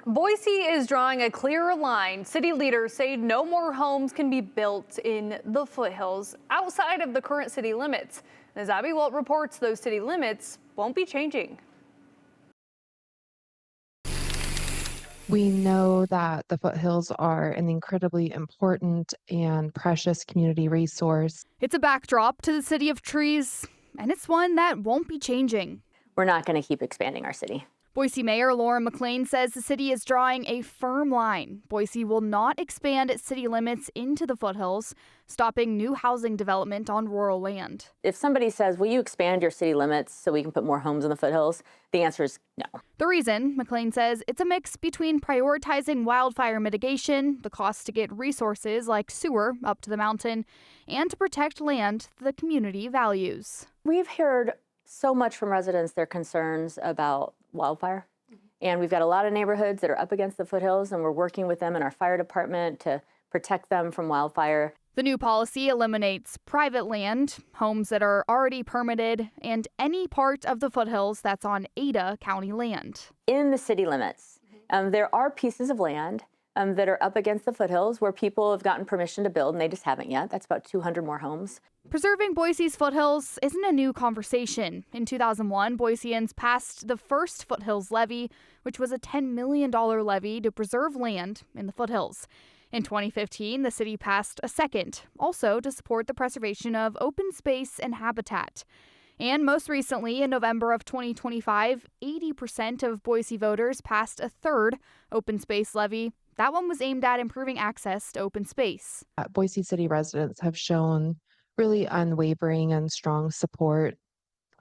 Boise is drawing a clearer line. City leaders say no more homes can be built in the foothills outside of the current city limits. As Abby Walt reports, those city limits won't be changing. We know that the foothills are an incredibly important and precious community resource. It's a backdrop to the city of trees, and it's one that won't be changing. We're not going to keep expanding our city. Boise Mayor Lauren McLean says the city is drawing a firm line. Boise will not expand its city limits into the foothills, stopping new housing development on rural land. If somebody says, will you expand your city limits so we can put more homes in the foothills? The answer is no. The reason, McLean says, it's a mix between prioritizing wildfire mitigation, the cost to get resources like sewer up to the mountain, and to protect land the community values. We've heard so much from residents, their concerns about wildfire. And we've got a lot of neighborhoods that are up against the foothills, and we're working with them in our fire department to protect them from wildfire. The new policy eliminates private land, homes that are already permitted, and any part of the foothills that's on Ada County land. In the city limits, there are pieces of land that are up against the foothills where people have gotten permission to build, and they just haven't yet. That's about 200 more homes. Preserving Boise's foothills isn't a new conversation. In 2001, Boiseans passed the first Foothills Levy, which was a $10 million levy to preserve land in the foothills. In 2015, the city passed a second, also to support the preservation of open space and habitat. And most recently, in November of 2025, 80% of Boise voters passed a third open space levy. That one was aimed at improving access to open space. Boise City residents have shown really unwavering and strong support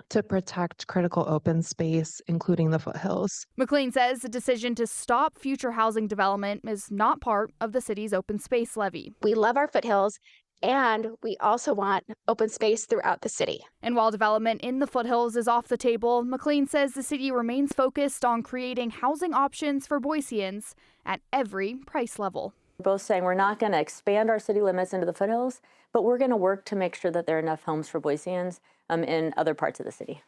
to protect critical open space, including the foothills. McLean says the decision to stop future housing development is not part of the city's open space levy. We love our foothills, and we also want open space throughout the city. And while development in the foothills is off the table, McLean says the city remains focused on creating housing options for Boiseans at every price level. We're both saying we're not going to expand our city limits into the foothills, but we're going to work to make sure that there are enough homes for Boiseans in other parts of the city.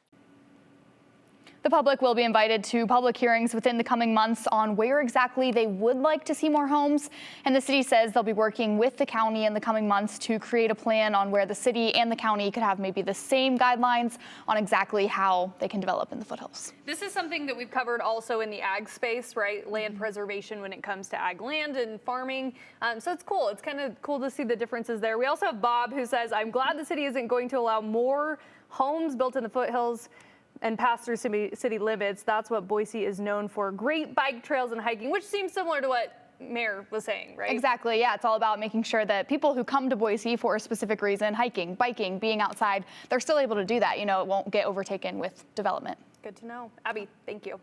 The public will be invited to public hearings within the coming months on where exactly they would like to see more homes. And the city says they'll be working with the county in the coming months to create a plan on where the city and the county could have maybe the same guidelines on exactly how they can develop in the foothills. This is something that we've covered also in the ag space, right? Land preservation when it comes to ag land and farming. So it's cool. It's kind of cool to see the differences there. We also have Bob, who says, I'm glad the city isn't going to allow more homes built in the foothills and pass through city limits. That's what Boise is known for. Great bike trails and hiking, which seems similar to what Mayor was saying, right? Exactly, yeah. It's all about making sure that people who come to Boise for a specific reason, hiking, biking, being outside, they're still able to do that. You know, it won't get overtaken with development. Good to know. Abby, thank you.